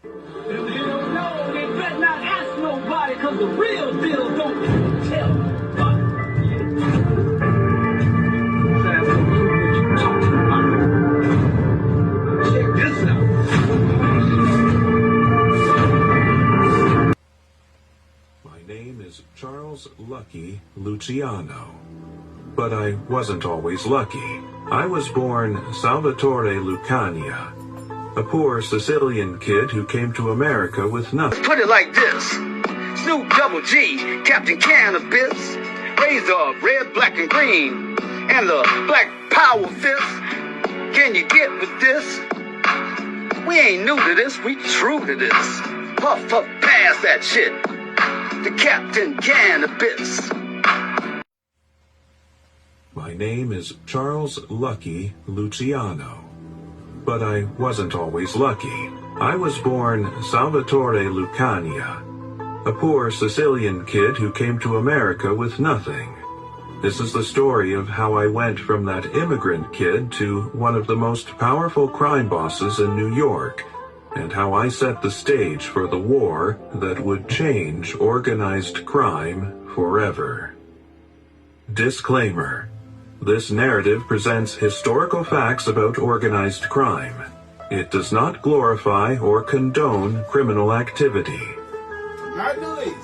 Hell no, they better not ask nobody, cause the real deal don't tell nobody. Fast and prove what you talking about. Check this out. My name is Charles Lucky Luciano. But I wasn't always lucky. I was born Salvatore Lucania, a poor Sicilian kid who came to America with nothing. Put it like this. Snoop Double G, Captain Cannabis, raised up red, black, and green, and the Black Power fist. Can you get with this? We ain't new to this, we true to this. Puff, puff, pass that shit. The Captain Cannabis. My name is Charles Lucky Luciano. But I wasn't always lucky. I was born Salvatore Lucania, a poor Sicilian kid who came to America with nothing. This is the story of how I went from that immigrant kid to one of the most powerful crime bosses in New York, and how I set the stage for the war that would change organized crime forever. Disclaimer. This narrative presents historical facts about organized crime. It does not glorify or condone criminal activity. Not the least.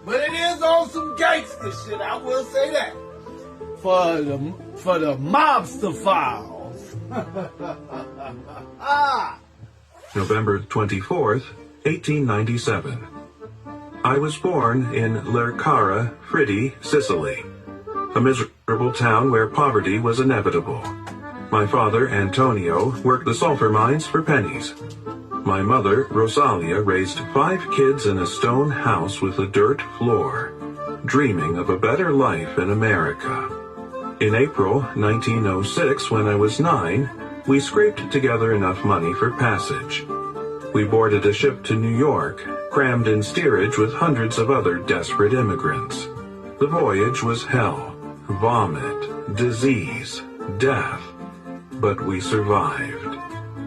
But it is on some gangster shit, I will say that. For the MOBSTER files. November 24th, 1897. I was born in Lercara, Fritti, Sicily, a miserable town where poverty was inevitable. My father, Antonio, worked the sulfur mines for pennies. My mother, Rosalia, raised 5 kids in a stone house with a dirt floor, dreaming of a better life in America. In April 1906, when I was 9, we scraped together enough money for passage. We boarded a ship to New York, crammed in steerage with hundreds of other desperate immigrants. The voyage was hell. Vomit, disease, death. But we survived.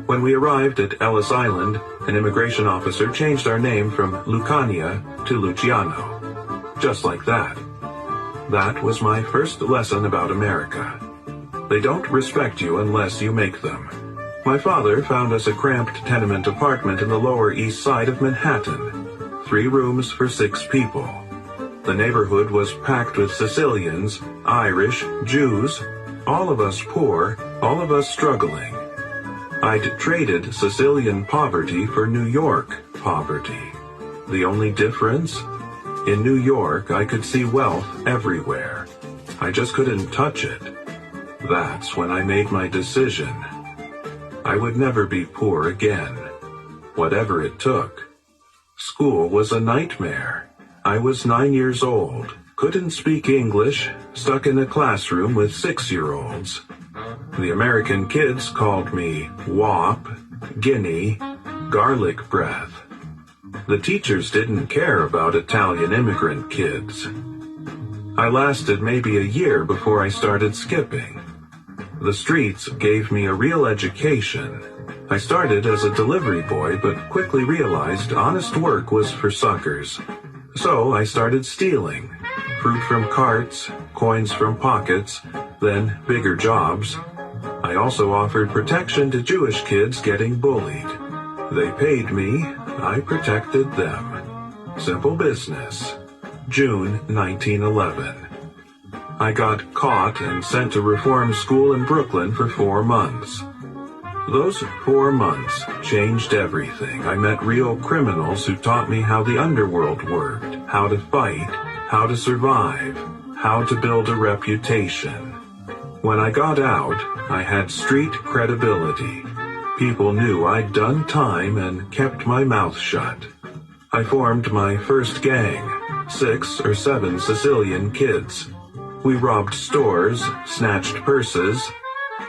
When we arrived at Ellis Island, an immigration officer changed our name from Lucania to Luciano. Just like that. That was my first lesson about America. They don't respect you unless you make them. My father found us a cramped tenement apartment in the Lower East Side of Manhattan. 3 rooms for 6 people. The neighborhood was packed with Sicilians, Irish, Jews, all of us poor, all of us struggling. I'd traded Sicilian poverty for New York poverty. The only difference? In New York, I could see wealth everywhere. I just couldn't touch it. That's when I made my decision. I would never be poor again, whatever it took. School was a nightmare. I was 9 years old, couldn't speak English, stuck in a classroom with 6-year-olds. The American kids called me Wop, Guinea, Garlic Breath. The teachers didn't care about Italian immigrant kids. I lasted maybe a year before I started skipping. The streets gave me a real education. I started as a delivery boy, but quickly realized honest work was for suckers. So I started stealing. Fruit from carts, coins from pockets, then bigger jobs. I also offered protection to Jewish kids getting bullied. They paid me, I protected them. Simple business. June 1911. I got caught and sent to reform school in Brooklyn for 4 months. Those 4 months changed everything. I met real criminals who taught me how the underworld worked, how to fight, how to survive, how to build a reputation. When I got out, I had street credibility. People knew I'd done time and kept my mouth shut. I formed my first gang, 6 or 7 Sicilian kids. We robbed stores, snatched purses.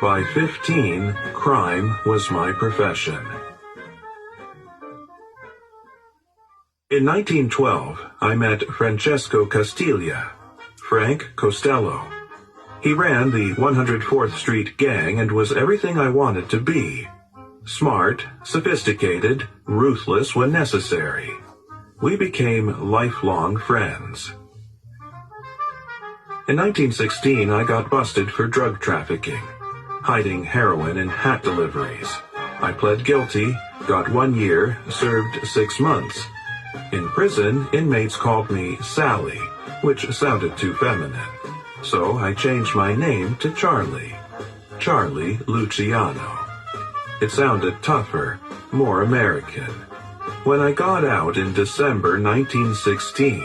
By 15, crime was my profession. In 1912, I met Francesco Castiglia, Frank Costello. He ran the 104th Street Gang and was everything I wanted to be. Smart, sophisticated, ruthless when necessary. We became lifelong friends. In 1916, I got busted for drug trafficking, hiding heroin in hat deliveries. I pled guilty, got 1 year, served 6 months. In prison, inmates called me Sally, which sounded too feminine. So I changed my name to Charlie. Charlie Luciano. It sounded tougher, more American. When I got out in December 1916,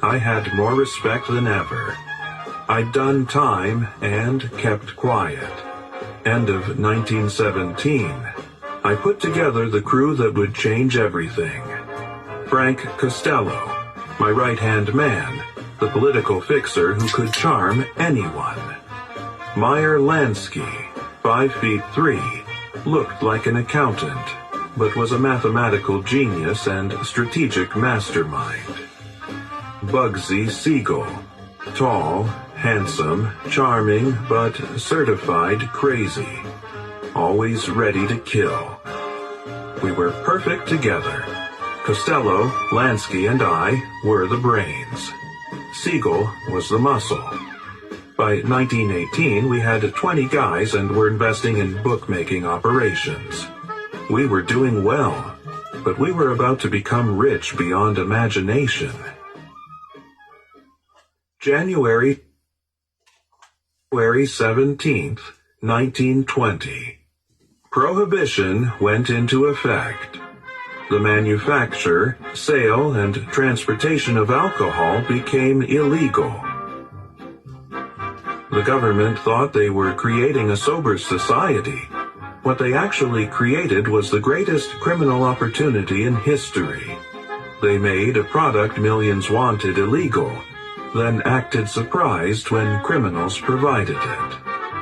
I had more respect than ever. I'd done time and kept quiet. End of 1917, I put together the crew that would change everything. Frank Costello, my right-hand man, the political fixer who could charm anyone. Meyer Lansky, 5'3", looked like an accountant, but was a mathematical genius and strategic mastermind. Bugsy Siegel, tall, handsome, charming, but certified crazy. Always ready to kill. We were perfect together. Costello, Lansky, and I were the brains. Siegel was the muscle. By 1918, we had 20 guys and were investing in bookmaking operations. We were doing well, but we were about to become rich beyond imagination. January 17th, 1920. Prohibition went into effect. The manufacture, sale, and transportation of alcohol became illegal. The government thought they were creating a sober society. What they actually created was the greatest criminal opportunity in history. They made a product millions wanted illegal, then acted surprised when criminals provided it.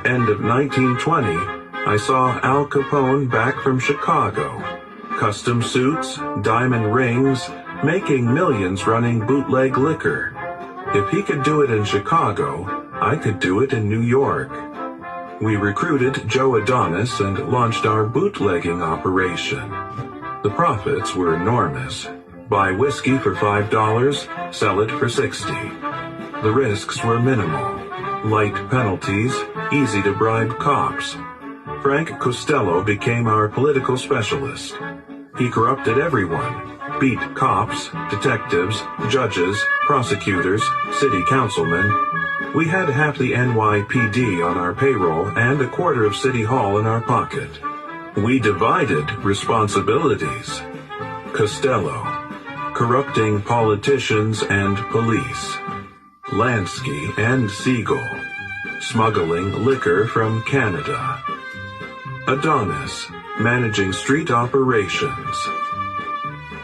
End of 1920, I saw Al Capone back from Chicago. Custom suits, diamond rings, making millions running bootleg liquor. If he could do it in Chicago, I could do it in New York. We recruited Joe Adonis and launched our bootlegging operation. The profits were enormous. Buy whiskey for $5, sell it for $60. The risks were minimal. Light penalties, easy to bribe cops. Frank Costello became our political specialist. He corrupted everyone, beat cops, detectives, judges, prosecutors, city councilmen. We had half the NYPD on our payroll and a quarter of City Hall in our pocket. We divided responsibilities. Costello, corrupting politicians and police. Lansky and Siegel, smuggling liquor from Canada. Adonis, managing street operations.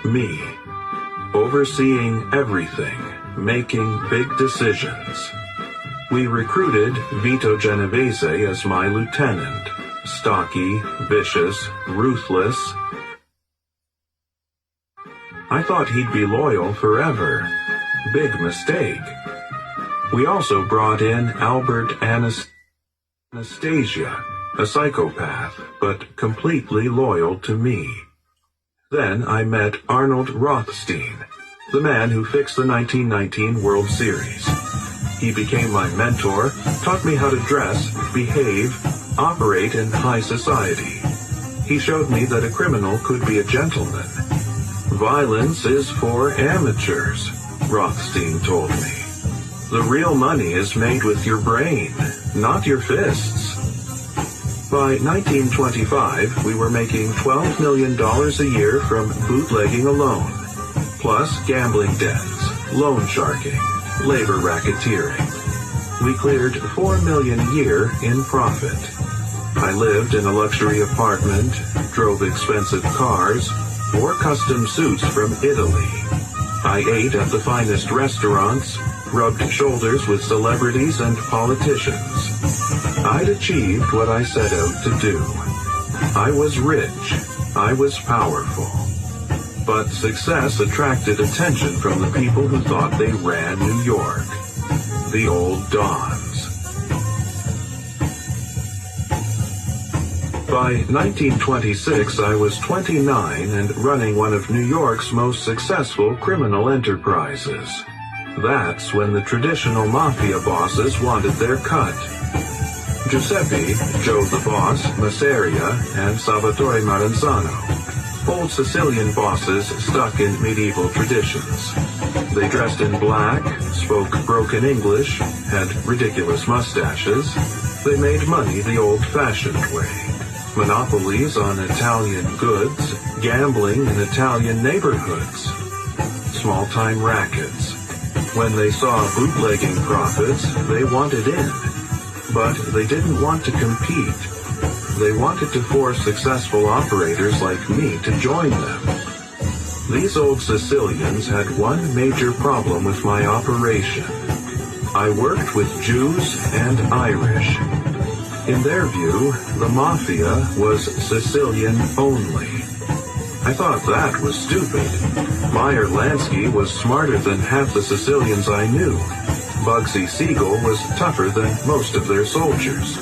Me, overseeing everything, making big decisions. We recruited Vito Genovese as my lieutenant. Stocky, vicious, ruthless. I thought he'd be loyal forever. Big mistake. We also brought in Albert Anastasia, a psychopath, but completely loyal to me. Then I met Arnold Rothstein, the man who fixed the 1919 World Series. He became my mentor, taught me how to dress, behave, operate in high society. He showed me that a criminal could be a gentleman. Violence is for amateurs, Rothstein told me. The real money is made with your brain, not your fists. By 1925, we were making $12 million a year from bootlegging alone, plus gambling dens, loan sharking, labor racketeering. We cleared $4 million a year in profit. I lived in a luxury apartment, drove expensive cars, wore custom suits from Italy. I ate at the finest restaurants, rubbed shoulders with celebrities and politicians. I'd achieved what I set out to do. I was rich. I was powerful. But success attracted attention from the people who thought they ran New York. The old Dons. By 1926, I was 29 and running one of New York's most successful criminal enterprises. That's when the traditional mafia bosses wanted their cut. Giuseppe, Joe the Boss, Masseria, and Salvatore Maranzano. Old Sicilian bosses stuck in medieval traditions. They dressed in black, spoke broken English, had ridiculous mustaches. They made money the old-fashioned way. Monopolies on Italian goods, gambling in Italian neighborhoods. Small-time rackets. When they saw bootlegging profits, they wanted in. But they didn't want to compete. They wanted to force successful operators like me to join them. These old Sicilians had one major problem with my operation. I worked with Jews and Irish. In their view, the mafia was Sicilian only. I thought that was stupid. Meyer Lansky was smarter than half the Sicilians I knew. Bugsy Siegel was tougher than most of their soldiers.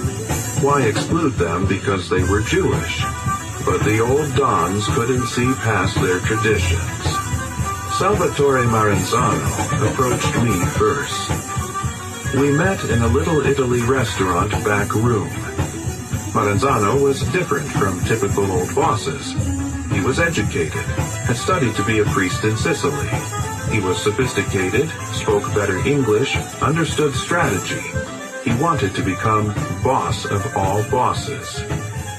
Why exclude them because they were Jewish? But the old Dons couldn't see past their traditions. Salvatore Maranzano approached me first. We met in a Little Italy restaurant back room. Maranzano was different from typical old bosses. He was educated, had studied to be a priest in Sicily. He was sophisticated, spoke better English, understood strategy. He wanted to become boss of all bosses.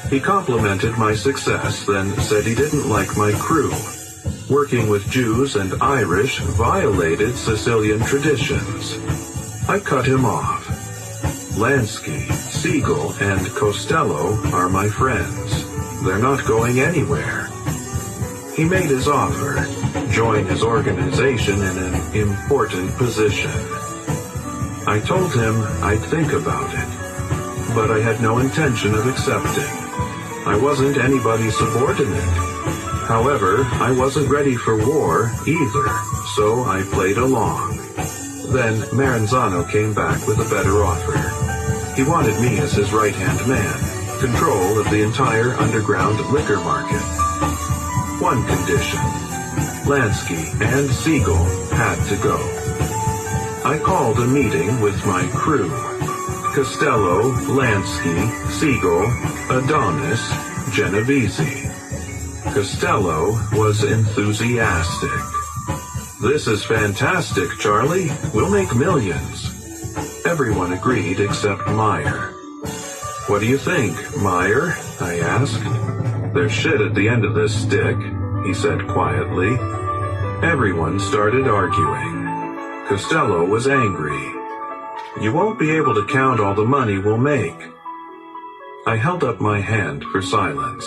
He complimented my success, then said he didn't like my crew. Working with Jews and Irish violated Sicilian traditions. I cut him off. Lansky, Siegel, and Costello are my friends. They're not going anywhere. He made his offer, join his organization in an important position. I told him I'd think about it, but I had no intention of accepting. I wasn't anybody's subordinate. However, I wasn't ready for war either, so I played along. Then Maranzano came back with a better offer. He wanted me as his right-hand man, control of the entire underground liquor market. One condition: Lansky and Siegel had to go. I called a meeting with my crew: Costello, Lansky, Siegel, Adonis, Genovese. Costello was enthusiastic. "This is fantastic, Charlie. We'll make millions." Everyone agreed except Meyer. "What do you think, Meyer?" I asked. "There's shit at the end of this stick," he said quietly. Everyone started arguing. Costello was angry. "You won't be able to count all the money we'll make." I held up my hand for silence.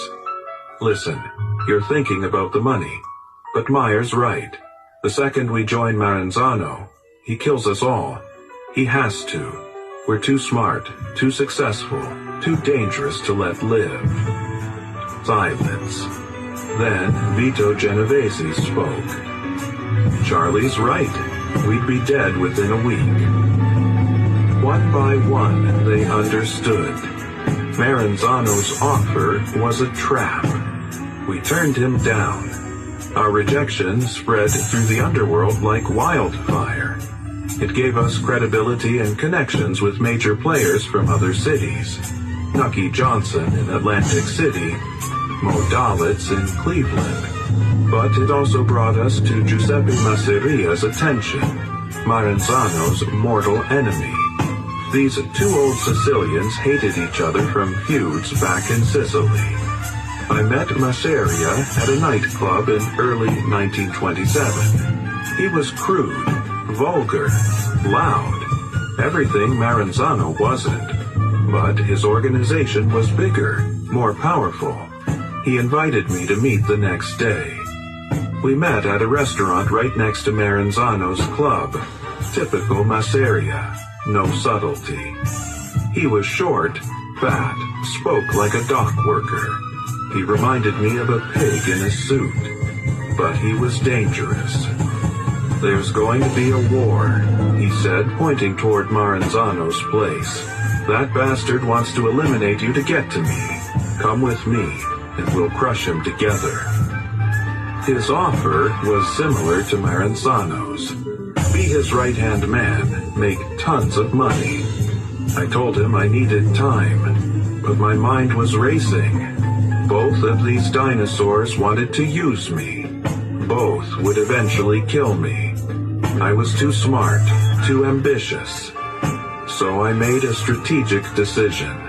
"Listen, you're thinking about the money, but Meyer's right. The second we join Maranzano, he kills us all. He has to. We're too smart, too successful, too dangerous to let live." Silence. Then Vito Genovese spoke. "Charlie's right. We'd be dead within a week." One by one, they understood. Maranzano's offer was a trap. We turned him down. Our rejection spread through the underworld like wildfire. It gave us credibility and connections with major players from other cities. Nucky Johnson in Atlantic City, Mo Dalitz in Cleveland. But it also brought us to Giuseppe Masseria's attention, Maranzano's mortal enemy. These two old Sicilians hated each other from feuds back in Sicily. I met Masseria at a nightclub in early 1927. He was crude, vulgar, loud, everything Maranzano wasn't. But his organization was bigger, more powerful. He invited me to meet the next day. We met at a restaurant right next to Maranzano's club. Typical Masseria, no subtlety. He was short, fat, spoke like a dock worker. He reminded me of a pig in a suit, but he was dangerous. "There's going to be a war," he said, pointing toward Maranzano's place. "That bastard wants to eliminate you to get to me. Come with me, and we'll crush him together. His offer was similar to Maranzano's. Be his right-hand man, make tons of money. I told him I needed time, but my mind was racing. Both of these dinosaurs wanted to use me. Both would eventually kill me. I was too smart, too ambitious. So I made a strategic decision.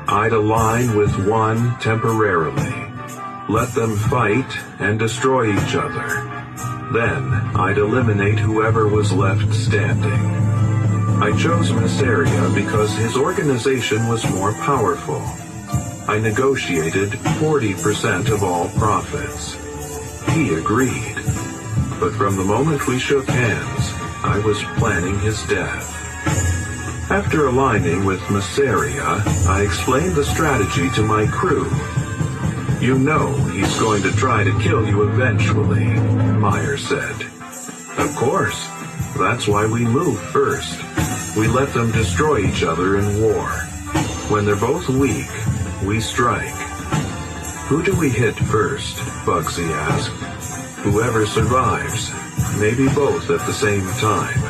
I'd align with one temporarily. Let them fight and destroy each other. Then I'd eliminate whoever was left standing. I chose Masseria because his organization was more powerful. I negotiated 40% of all profits. He agreed. But from the moment we shook hands, I was planning his death. After aligning with Masseria, I explained the strategy to my crew. You know he's going to try to kill you eventually, Meyer said. Of course. That's why we move first. We let them destroy each other in war. When they're both weak, we strike. Who do we hit first? Bugsy asked. Whoever survives. Maybe both at the same time.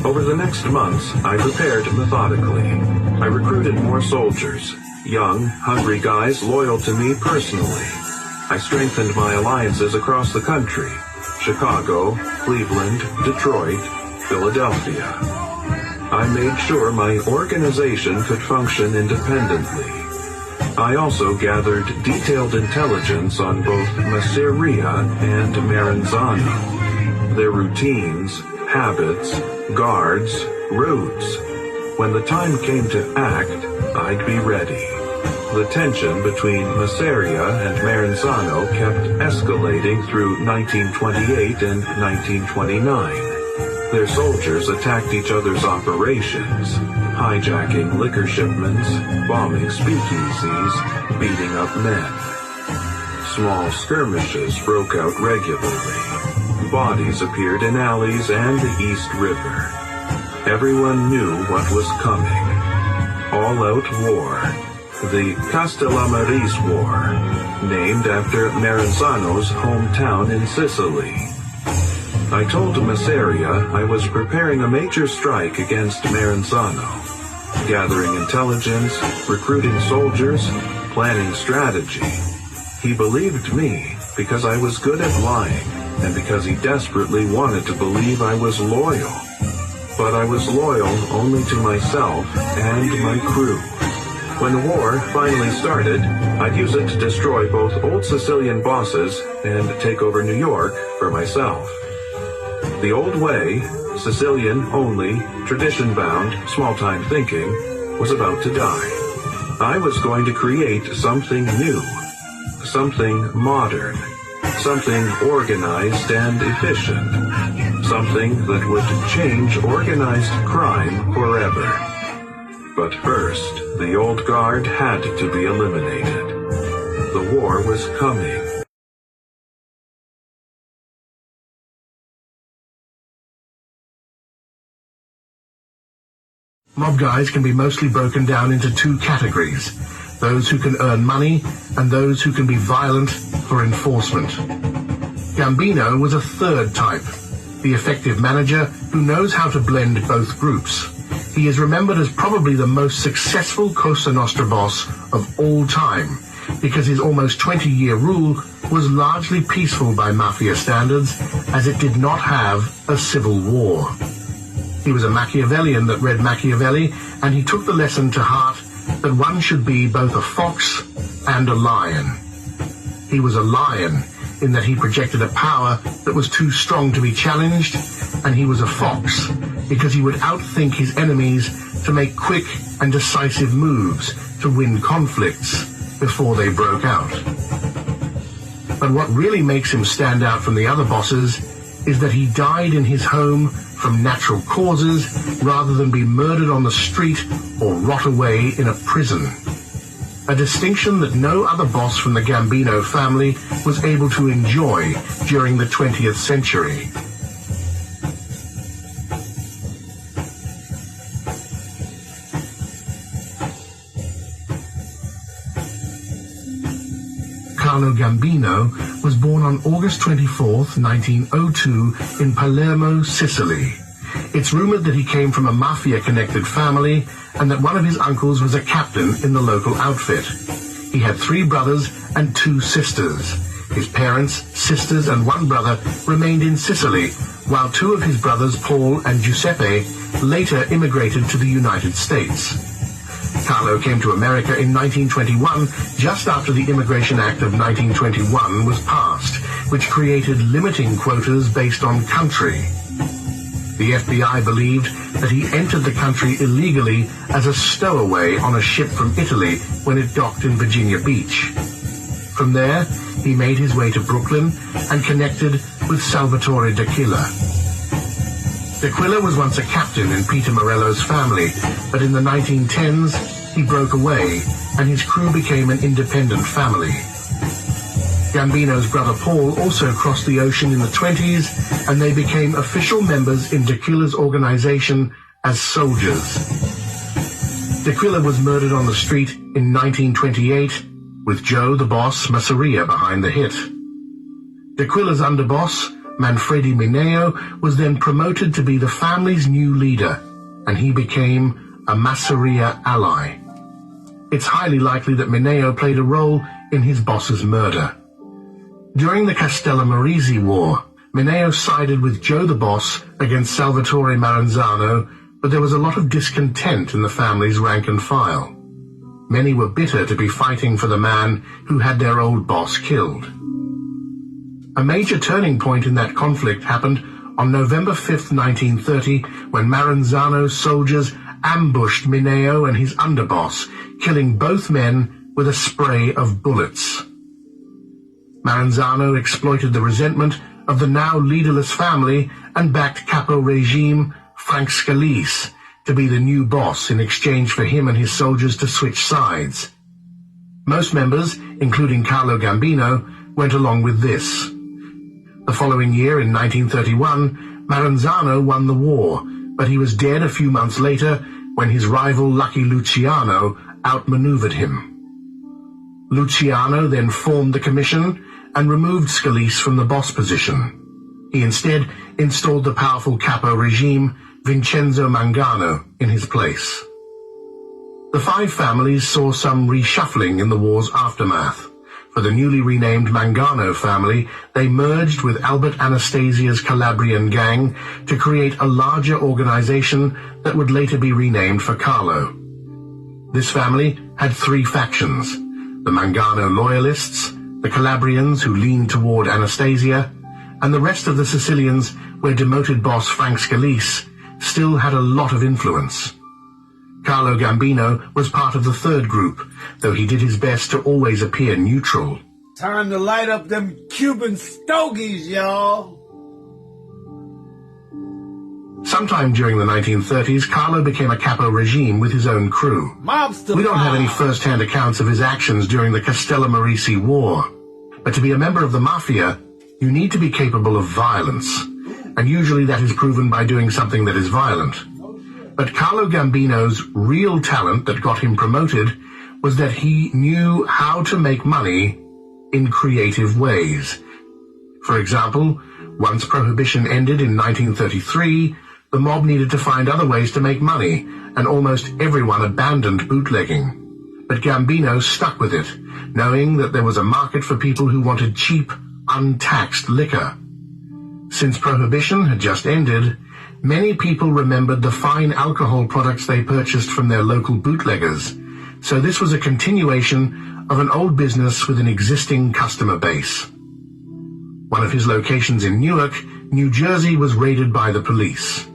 Over the next months, I prepared methodically. I recruited more soldiers. Young, hungry guys loyal to me personally. I strengthened my alliances across the country. Chicago, Cleveland, Detroit, Philadelphia. I made sure my organization could function independently. I also gathered detailed intelligence on both Masseria and Maranzano. Their routines, habits, guards, routes. When the time came to act, I'd be ready. The tension between Masseria and Maranzano kept escalating through 1928 and 1929. Their soldiers attacked each other's operations, hijacking liquor shipments, bombing speakeasies, beating up men. Small skirmishes broke out regularly. Bodies appeared in alleys and the East River. Everyone knew what was coming. All-out war. The Castellamarese War, named after Maranzano's hometown in Sicily. I told Masseria I was preparing a major strike against Maranzano, gathering intelligence, recruiting soldiers, planning strategy. He believed me because I was good at lying and because he desperately wanted to believe I was loyal. But I was loyal only to myself and my crew. When the war finally started, I'd use it to destroy both old Sicilian bosses and take over New York for myself. The old way, Sicilian only, tradition-bound, small-time thinking, was about to die. I was going to create something new, something modern, something organized and efficient, something that would change organized crime forever. But first, the old guard had to be eliminated. The war was coming. Mob guys can be mostly broken down into two categories: those who can earn money and those who can be violent for enforcement. Gambino was a third type, the effective manager who knows how to blend both groups. He is remembered as probably the most successful Cosa Nostra boss of all time, because his almost 20-year rule was largely peaceful by Mafia standards, as it did not have a civil war. He was a Machiavellian that read Machiavelli, and he took the lesson to heart that one should be both a fox and a lion. He was a lion in that he projected a power that was too strong to be challenged, and he was a fox because he would outthink his enemies to make quick and decisive moves to win conflicts before they broke out. But what really makes him stand out from the other bosses is that he died in his home from natural causes rather than be murdered on the street or rot away in a prison. A distinction that no other boss from the Gambino family was able to enjoy during the 20th century. Carlo Gambino, was born on August 24, 1902, in Palermo, Sicily. It's rumored that he came from a mafia-connected family and that one of his uncles was a captain in the local outfit. He had 3 brothers and 2 sisters. His parents, sisters, and 1 brother remained in Sicily, while 2 of his brothers, Paul and Giuseppe, later immigrated to the United States. Carlo came to America in 1921, just after the Immigration Act of 1921 was passed, which created limiting quotas based on country. The FBI believed that he entered the country illegally as a stowaway on a ship from Italy when it docked in Virginia Beach. From there, he made his way to Brooklyn and connected with Salvatore D'Aquila. D'Aquila was once a captain in Peter Morello's family, but in the 1910s, he broke away and his crew became an independent family. Gambino's brother Paul also crossed the ocean in the 20s, and they became official members in D'Aquila's organization as soldiers. D'Aquila was murdered on the street in 1928, with Joe the Boss Masseria behind the hit. D'Aquila's underboss, Manfredi Mineo, was then promoted to be the family's new leader, and he became a Masseria ally. It's highly likely that Mineo played a role in his boss's murder. During the Castellamarese War, Mineo sided with Joe the Boss against Salvatore Maranzano, but there was a lot of discontent in the family's rank and file. Many were bitter to be fighting for the man who had their old boss killed. A major turning point in that conflict happened on November 5, 1930, when Maranzano's soldiers ambushed Mineo and his underboss, killing both men with a spray of bullets. Maranzano exploited the resentment of the now leaderless family and backed Capo Regime Frank Scalise to be the new boss in exchange for him and his soldiers to switch sides. Most members, including Carlo Gambino, went along with this. The following year, in 1931, Maranzano won the war, but he was dead a few months later when his rival Lucky Luciano outmaneuvered him. Luciano then formed the commission and removed Scalise from the boss position. He instead installed the powerful Capo Regime Vincenzo Mangano in his place. The 5 families saw some reshuffling in the war's aftermath. For the newly renamed Mangano family, they merged with Albert Anastasia's Calabrian gang to create a larger organization that would later be renamed for Carlo. This family had 3 factions: the Mangano loyalists, the Calabrians who leaned toward Anastasia, and the rest of the Sicilians where demoted boss Frank Scalise still had a lot of influence. Carlo Gambino was part of the 3rd group, though he did his best to always appear neutral. Time to light up them Cuban stogies, y'all. Sometime during the 1930s, Carlo became a Capo Regime with his own crew. MOBSTER We don't have any files. first-hand accounts of his actions during the Castellamarese War, but to be a member of the Mafia, you need to be capable of violence, and usually that is proven by doing something that is violent. But Carlo Gambino's real talent that got him promoted was that he knew how to make money in creative ways. For example, once Prohibition ended in 1933, the mob needed to find other ways to make money, and almost everyone abandoned bootlegging. But Gambino stuck with it, knowing that there was a market for people who wanted cheap, untaxed liquor. Since Prohibition had just ended, many people remembered the fine alcohol products they purchased from their local bootleggers, so this was a continuation of an old business with an existing customer base. One of his locations in Newark, New Jersey, was raided by the police.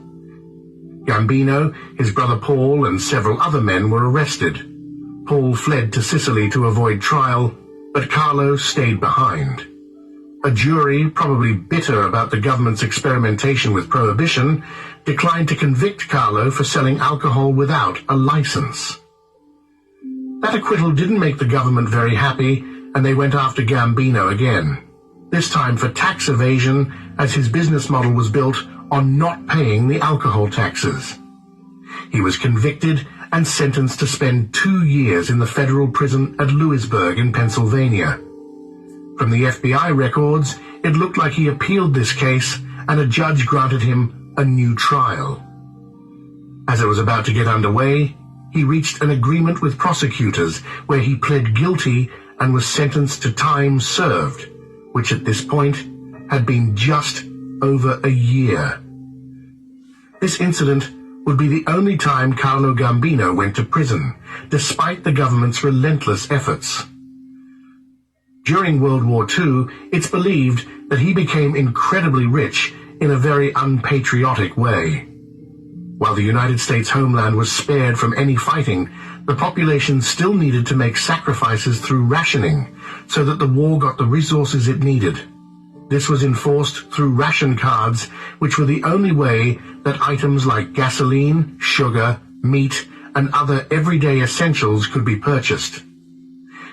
Gambino, his brother Paul, and several other men were arrested. Paul fled to Sicily to avoid trial, but Carlo stayed behind. A jury, probably bitter about the government's experimentation with Prohibition, declined to convict Carlo for selling alcohol without a license. That acquittal didn't make the government very happy, and they went after Gambino again, this time for tax evasion, as his business model was built on not paying the alcohol taxes. He was convicted and sentenced to spend 2 years in the federal prison at Lewisburg in Pennsylvania. From the FBI records, it looked like he appealed this case and a judge granted him a new trial. As it was about to get underway, he reached an agreement with prosecutors where he pled guilty and was sentenced to time served, which at this point had been just over a year. This incident would be the only time Carlo Gambino went to prison, despite the government's relentless efforts. During World War II, it's believed that he became incredibly rich in a very unpatriotic way. While the United States homeland was spared from any fighting, the population still needed to make sacrifices through rationing so that the war got the resources it needed. This was enforced through ration cards, which were the only way that items like gasoline, sugar, meat, and other everyday essentials could be purchased.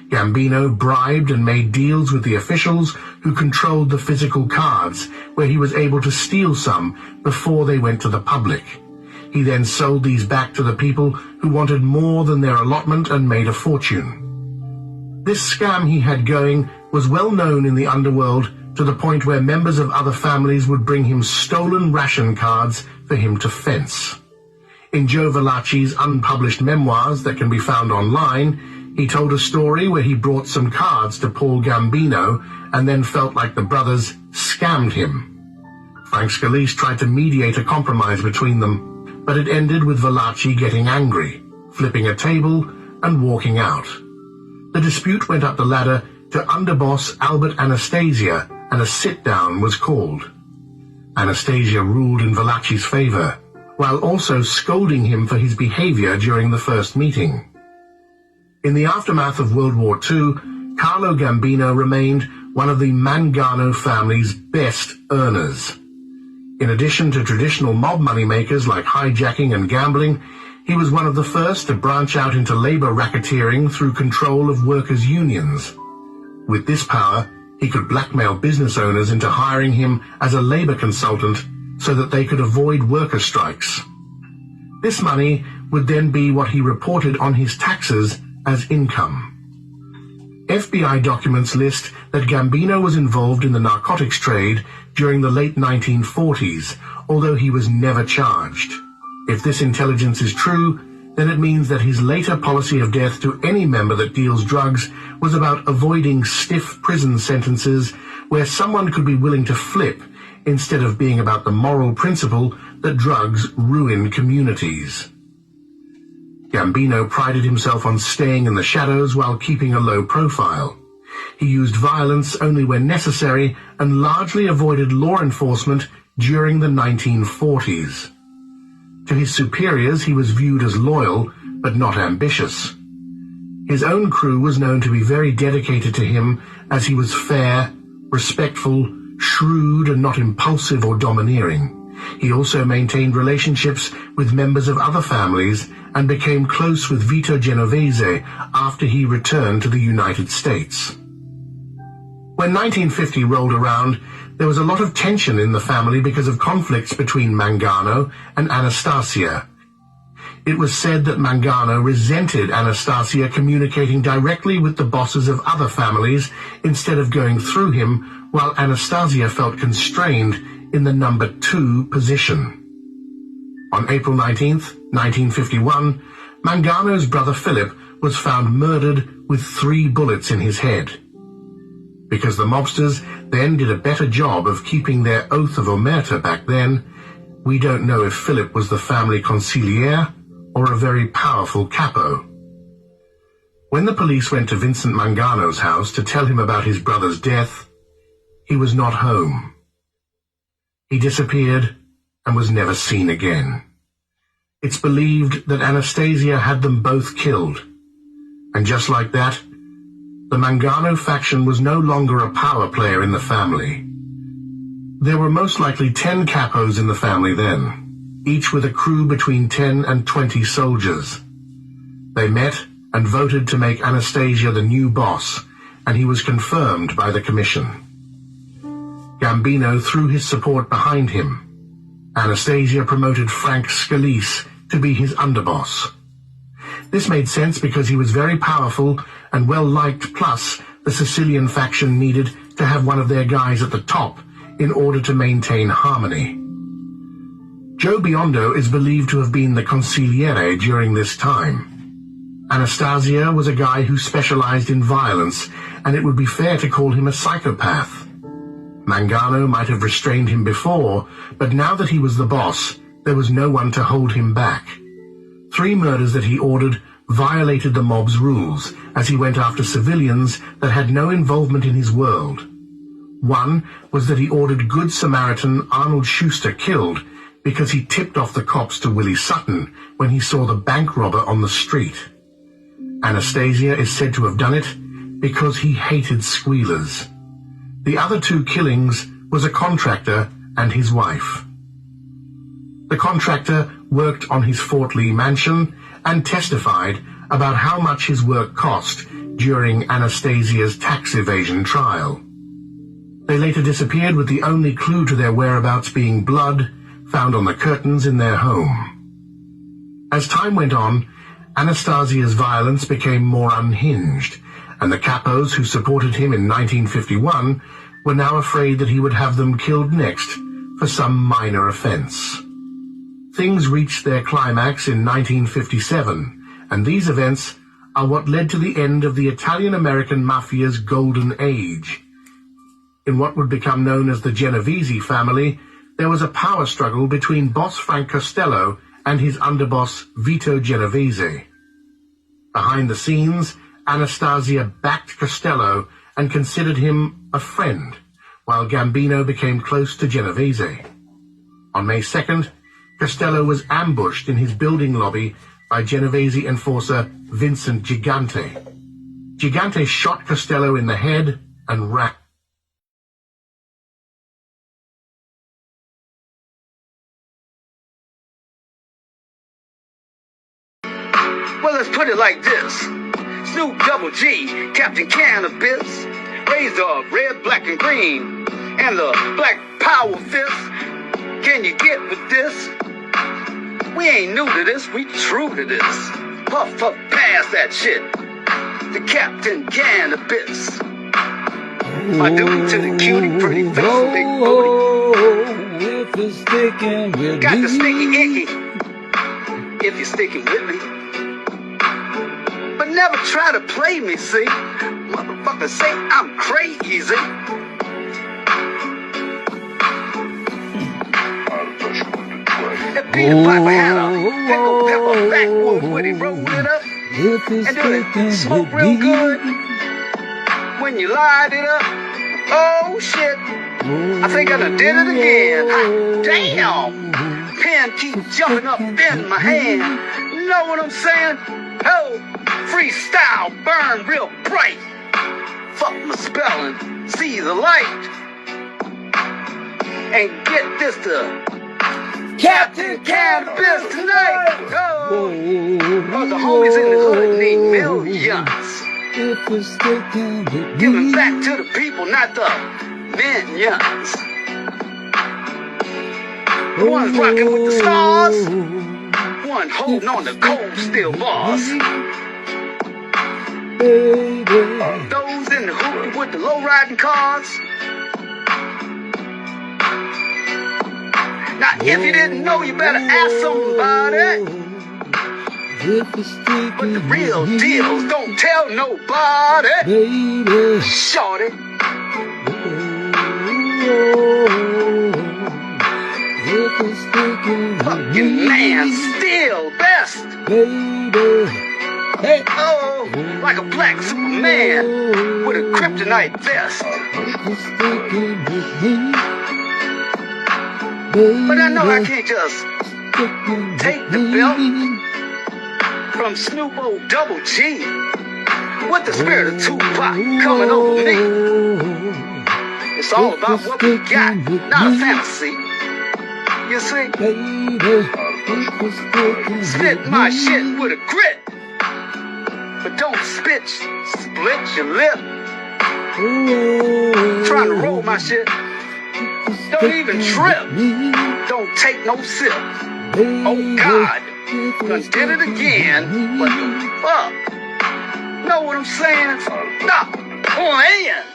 Gambino bribed and made deals with the officials who controlled the physical cards, where he was able to steal some before they went to the public. He then sold these back to the people who wanted more than their allotment and made a fortune. This scam he had going was well known in the underworld, to the point where members of other families would bring him stolen ration cards for him to fence. In Joe Valachi's unpublished memoirs that can be found online, he told a story where he brought some cards to Paul Gambino and then felt like the brothers scammed him. Frank Scalise tried to mediate a compromise between them, but it ended with Valachi getting angry, flipping a table, and walking out. The dispute went up the ladder to underboss Albert Anastasia, and a sit-down was called. Anastasia ruled in Valachi's favor, while also scolding him for his behavior during the first meeting. In the aftermath of World War II, Carlo Gambino remained one of the Mangano family's best earners. In addition to traditional mob moneymakers like hijacking and gambling, he was one of the first to branch out into labor racketeering through control of workers' unions. With this power, he could blackmail business owners into hiring him as a labor consultant so that they could avoid worker strikes. This money would then be what he reported on his taxes as income. FBI documents list that Gambino was involved in the narcotics trade during the late 1940s, although he was never charged. If this intelligence is true, then it means that his later policy of death to any member that deals drugs was about avoiding stiff prison sentences where someone could be willing to flip instead of being about the moral principle that drugs ruin communities. Gambino prided himself on staying in the shadows while keeping a low profile. He used violence only when necessary and largely avoided law enforcement during the 1940s. To his superiors, he was viewed as loyal, but not ambitious. His own crew was known to be very dedicated to him, as he was fair, respectful, shrewd, and not impulsive or domineering. He also maintained relationships with members of other families and became close with Vito Genovese after he returned to the United States. When 1950 rolled around, there was a lot of tension in the family because of conflicts between Mangano and Anastasia. It was said that Mangano resented Anastasia communicating directly with the bosses of other families instead of going through him, while Anastasia felt constrained in the number 2 position. On April 19th, 1951, Mangano's brother Philip was found murdered with 3 bullets in his head. Because the mobsters then did a better job of keeping their oath of omerta back then, we don't know if Philip was the family consigliere or a very powerful capo. When the police went to Vincent Mangano's house to tell him about his brother's death, he was not home. He disappeared and was never seen again. It's believed that Anastasia had them both killed, and just like that, the Mangano faction was no longer a power player in the family. There were most likely 10 capos in the family then, each with a crew between 10 and 20 soldiers. They met and voted to make Anastasia the new boss, and he was confirmed by the commission. Gambino threw his support behind him. Anastasia promoted Frank Scalise to be his underboss. This made sense because he was very powerful and well-liked, plus the Sicilian faction needed to have one of their guys at the top in order to maintain harmony. Joe Biondo is believed to have been the consigliere during this time. Anastasia was a guy who specialized in violence, and it would be fair to call him a psychopath. Mangano might have restrained him before, but now that he was the boss, there was no one to hold him back. 3 murders that he ordered violated the mob's rules, as he went after civilians that had no involvement in his world. One was that he ordered Good Samaritan Arnold Schuster killed because he tipped off the cops to Willie Sutton when he saw the bank robber on the street. Anastasia is said to have done it because he hated squealers. The other 2 killings was a contractor and his wife. The contractor worked on his Fort Lee mansion and testified about how much his work cost during Anastasia's tax evasion trial. They later disappeared with the only clue to their whereabouts being blood found on the curtains in their home. As time went on, Anastasia's violence became more unhinged, and the capos who supported him in 1951 were now afraid that he would have them killed next for some minor offense. Things reached their climax in 1957, and these events are what led to the end of the Italian-American Mafia's golden age. In what would become known as the Genovese family, there was a power struggle between boss Frank Costello and his underboss Vito Genovese. Behind the scenes, Anastasia backed Costello and considered him a friend, while Gambino became close to Genovese. On May 2nd, Costello was ambushed in his building lobby by Genovese enforcer Vincent Gigante. Gigante shot Costello in the head and ran. Well, let's put it like this. Snoop Double G, Captain Cannabis, raised off red, black, and green, and the Black Power Fist. Can you get with this? We ain't new to this, we true to this. Puff, puff, pass that shit. The Captain Cannabis. My dude to the cutie, pretty face, and big booty. If you're sticking with Got me. the sneaky icky. If you're sticking with me. But never try to play me, see? Motherfuckers say I'm crazy. If Peter Piper had a pickle pepper backwoods when he rolled it up, If you're and do it sticking smoke with real me. good when you light it up. Oh shit, I think I done did it again. Hot damn, pen keep jumping up in my hand. Know what I'm saying? Oh, freestyle burn real bright. Fuck my spelling, see the light, and get this to Captain Cannabis tonight. Oh, cause the homies in the hood need millions. If you're sticking with Giving me. back to the people, not the minions. One rocking with the stars, one holding on to cold steel bars. Those in the hoopty with the low riding cars. Now, if you didn't know, you better ask somebody. But the real deals don't tell nobody. Baby. Shorty. Fucking man, still best. Baby. Hey. Oh, like a black Superman with a kryptonite vest. But I know I can't just take the belt from Snoop O Double G with the spirit of Tupac coming over me. It's all about what we got, not a fantasy. You see, spit my shit with a grit, but don't split your lip. Trying to roll my shit, don't even trip, don't take no sip. Oh God, done did it again, what the fuck? Know what I'm saying? Nah, Clan.